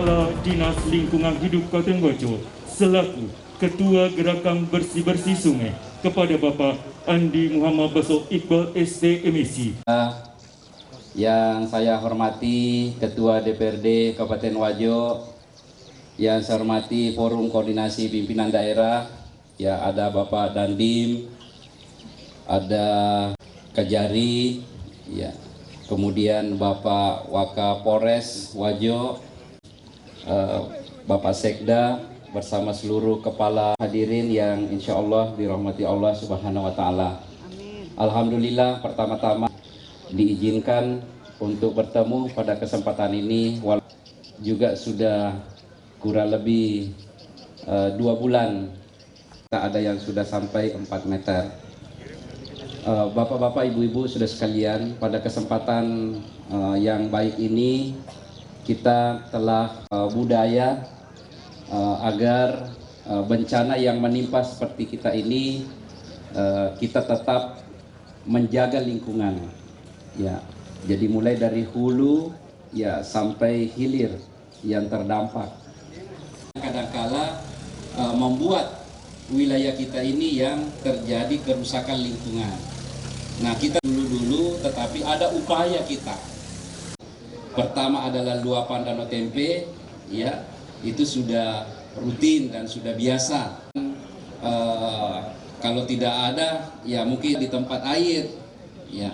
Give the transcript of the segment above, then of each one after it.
Kepala Dinas Lingkungan Hidup Kabupaten Wajo selaku Ketua Gerakan Bersih-Bersih Sungai kepada Bapak Andi Muhammad Besok Iqbal STMC. Yang saya hormati Ketua DPRD Kabupaten Wajo, yang saya hormati Forum Koordinasi Pimpinan Daerah, ya ada Bapak Dandim, ada Kejari, ya, kemudian Bapak Wakapolres Wajo, Bapak Sekda bersama seluruh kepala hadirin yang insya Allah dirahmati Allah Subhanahu wa Ta'ala. Alhamdulillah, pertama-tama diizinkan untuk bertemu pada kesempatan ini, juga sudah kurang lebih 2 bulan tak ada yang sudah sampai 4 meter. Bapak-bapak, ibu-ibu sudah sekalian, pada kesempatan yang baik ini kita telah budaya agar bencana yang menimpa seperti kita ini kita tetap menjaga lingkungan, ya. Jadi mulai dari hulu ya sampai hilir yang terdampak. Kadangkala membuat wilayah kita ini yang terjadi kerusakan lingkungan. Nah, kita dulu tetapi ada upaya kita. Pertama adalah luapan danau tempe, ya, itu sudah rutin dan sudah biasa. Kalau tidak ada, ya mungkin di tempat air, ya,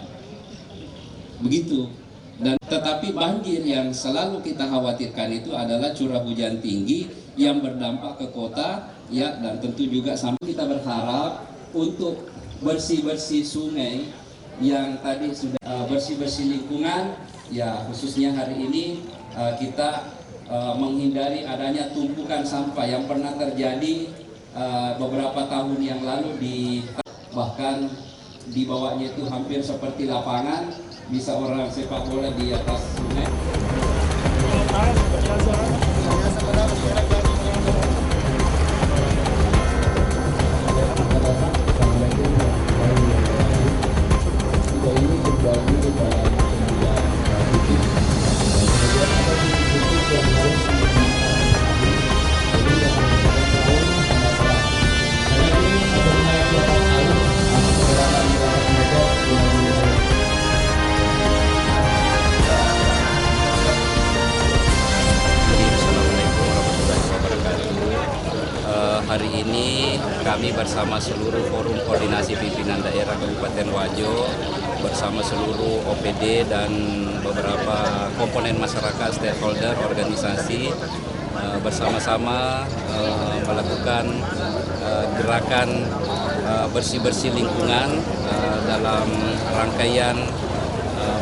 begitu. Dan tetapi banjir yang selalu kita khawatirkan itu adalah curah hujan tinggi yang berdampak ke kota, ya, dan tentu juga sampai kita berharap untuk bersih-bersih sungai yang tadi sudah bersih-bersih lingkungan. Ya, khususnya hari ini kita menghindari adanya tumpukan sampah yang pernah terjadi beberapa tahun yang lalu bahkan di bawahnya itu hampir seperti lapangan, bisa orang sepak bola di atas sungai. Hari ini kami bersama seluruh Forum Koordinasi Pimpinan Daerah Kabupaten Wajo, bersama seluruh OPD dan beberapa komponen masyarakat, stakeholder, organisasi, bersama-sama melakukan gerakan bersih-bersih lingkungan dalam rangkaian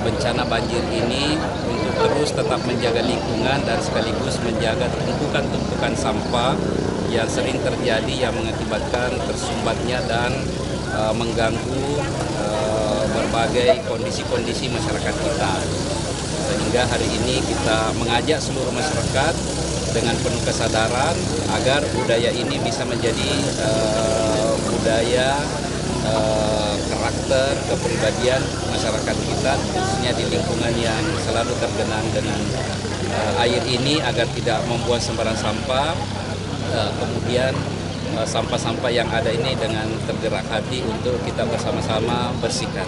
bencana banjir ini untuk terus tetap menjaga lingkungan dan sekaligus menjaga tumpukan-tumpukan sampah yang sering terjadi yang mengakibatkan tersumbatnya dan mengganggu berbagai kondisi-kondisi masyarakat kita. Sehingga hari ini kita mengajak seluruh masyarakat dengan penuh kesadaran agar budaya ini bisa menjadi budaya karakter kepribadian masyarakat kita, khususnya di lingkungan yang selalu tergenang dengan air ini, agar tidak membuang sembarang sampah. Kemudian sampah-sampah yang ada ini dengan tergerak hati untuk kita bersama-sama bersihkan.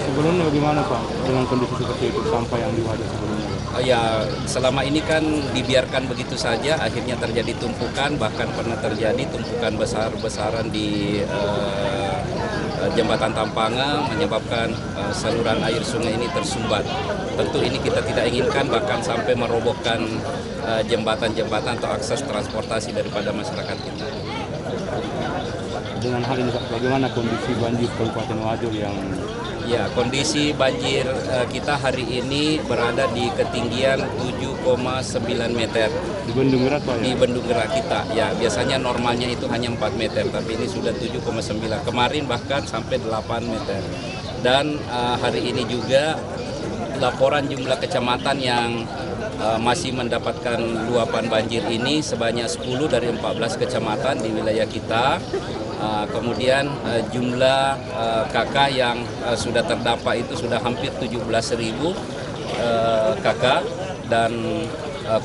Sebelumnya bagaimana Pak dengan kondisi seperti itu, sampah yang di Wajo sebelumnya? Ya, selama ini kan dibiarkan begitu saja, akhirnya terjadi tumpukan, bahkan pernah terjadi tumpukan besar-besaran di Jembatan Tampanga, menyebabkan saluran air sungai ini tersumbat. Tentu ini kita tidak inginkan, bahkan sampai merobohkan jembatan-jembatan atau akses transportasi daripada masyarakat kita. Dengan hal ini Pak, bagaimana kondisi banjir Kabupaten Wajo yang... Ya, kondisi banjir kita hari ini berada di ketinggian 7,9 meter. Di Bendung Gerak Pak ya? Di Bendung Gerak kita, ya biasanya normalnya itu hanya 4 meter, tapi ini sudah 7,9. Kemarin bahkan sampai 8 meter. Dan hari ini juga laporan jumlah kecamatan yang masih mendapatkan luapan banjir ini sebanyak 10 dari 14 kecamatan di wilayah kita. Kemudian jumlah KK yang sudah terdampak itu sudah hampir 17.000 KK, dan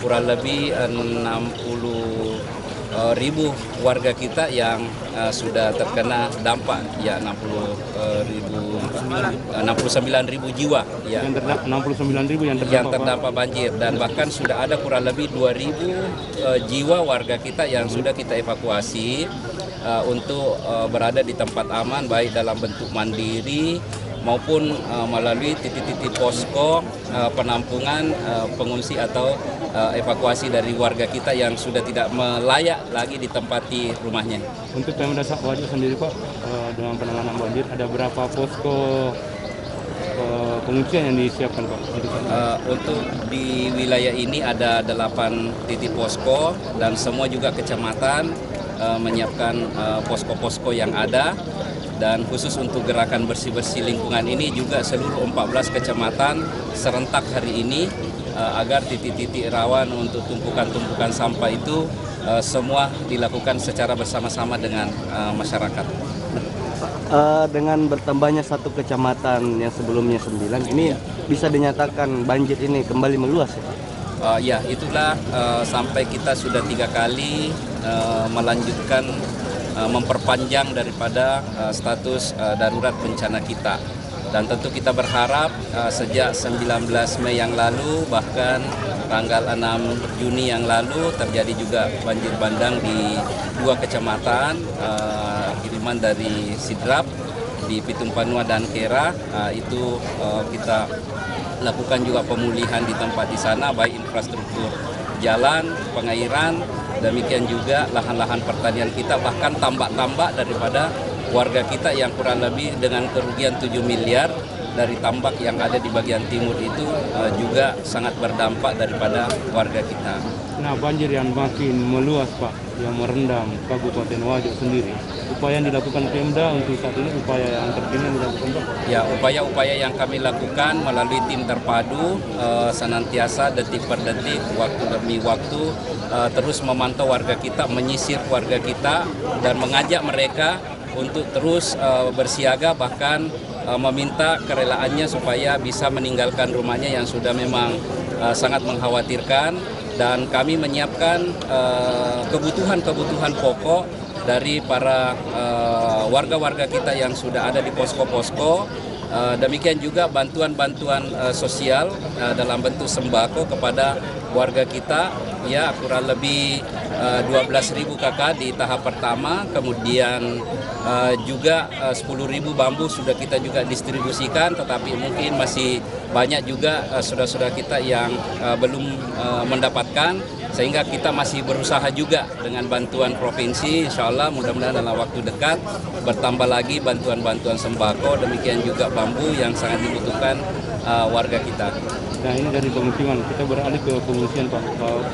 kurang lebih 60.000 warga kita yang sudah terkena dampak, ya 69.000 jiwa ya. 69.000 yang terdampak banjir, dan bahkan sudah ada kurang lebih 2.000 jiwa warga kita yang sudah kita evakuasi untuk berada di tempat aman, baik dalam bentuk mandiri maupun melalui titik-titik posko penampungan pengungsi atau evakuasi dari warga kita yang sudah tidak layak lagi ditempati rumahnya. Untuk Pemda Wajo sendiri Pak, dengan penanganan banjir ada berapa posko pengungsian yang disiapkan Pak? Untuk di wilayah ini ada 8 titik posko, dan semua juga kecamatan menyiapkan posko-posko yang ada. Dan khusus untuk gerakan bersih-bersih lingkungan ini juga seluruh 14 kecamatan serentak hari ini agar titik-titik rawan untuk tumpukan-tumpukan sampah itu semua dilakukan secara bersama-sama dengan masyarakat. Dengan bertambahnya satu kecamatan yang sebelumnya 9, ini bisa dinyatakan banjir ini kembali meluas ya? Ya, itulah sampai kita sudah 3 kali melanjutkan memperpanjang daripada status darurat bencana kita. Dan tentu kita berharap sejak 19 Mei yang lalu, bahkan tanggal 6 Juni yang lalu terjadi juga banjir bandang di 2 kecamatan, kiriman dari Sidrap, di Pitung Panua dan Kera. Itu kita lakukan juga pemulihan di tempat di sana, baik infrastruktur jalan, pengairan, demikian juga lahan-lahan pertanian kita, bahkan tambak-tambak daripada warga kita yang kurang lebih dengan kerugian 7 miliar dari tambak yang ada di bagian timur itu juga sangat berdampak daripada warga kita. Nah, banjir yang makin meluas Pak, yang merendam Kabupaten Wajo sendiri, upaya yang dilakukan Pemda untuk saat ini, upaya yang terkini yang dilakukan Pak? Ya, upaya-upaya yang kami lakukan melalui tim terpadu senantiasa detik per detik, waktu demi waktu terus memantau warga kita, menyisir warga kita, dan mengajak mereka untuk terus bersiaga, bahkan meminta kerelaannya supaya bisa meninggalkan rumahnya yang sudah memang sangat mengkhawatirkan. Dan kami menyiapkan kebutuhan-kebutuhan pokok dari para warga-warga kita yang sudah ada di posko-posko. Demikian juga bantuan-bantuan sosial dalam bentuk sembako kepada warga kita, ya kurang lebih 12.000 kakak di tahap pertama, kemudian juga 10.000 bambu sudah kita juga distribusikan, tetapi mungkin masih banyak juga saudara-saudara kita yang belum mendapatkan, sehingga kita masih berusaha juga dengan bantuan provinsi. Insya Allah mudah-mudahan dalam waktu dekat bertambah lagi bantuan-bantuan sembako, demikian juga bambu yang sangat dibutuhkan warga kita. Nah, ini dari pengungsian, kita beralih ke pengungsian Pak.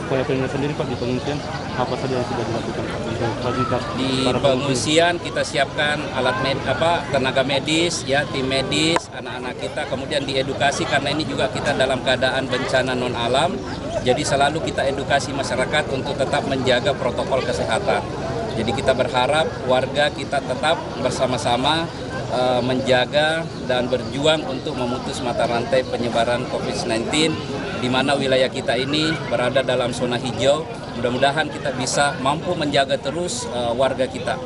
Upaya Pemda sendiri Pak di pengungsian, apa saja yang sudah dilakukan Pak untuk fasilitas di pengungsian? Kita siapkan alat tenaga medis, ya tim medis, anak-anak kita, kemudian diedukasi karena ini juga kita dalam keadaan bencana non alam. Jadi selalu kita edukasi masyarakat untuk tetap menjaga protokol kesehatan. Jadi kita berharap warga kita tetap bersama-sama menjaga dan berjuang untuk memutus mata rantai penyebaran COVID-19, di mana wilayah kita ini berada dalam zona hijau. Mudah-mudahan kita bisa mampu menjaga terus warga kita.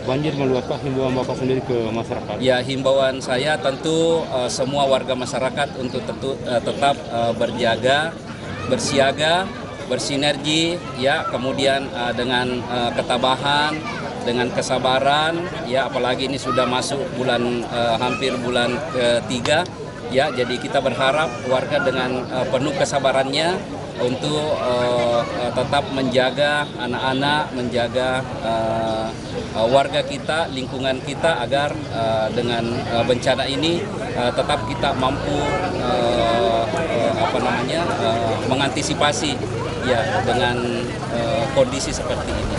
Banjir meluas Pak, himbauan Bapak sendiri ke masyarakat? Ya, himbauan saya tentu semua warga masyarakat untuk tetap berjaga, bersiaga, bersinergi, ya, kemudian dengan ketabahan, dengan kesabaran, ya, apalagi ini sudah masuk hampir bulan ketiga, ya, jadi kita berharap warga dengan penuh kesabarannya untuk tetap menjaga anak-anak, menjaga warga kita, lingkungan kita, agar dengan bencana ini tetap kita mampu mengantisipasi, ya, dengan kondisi seperti ini.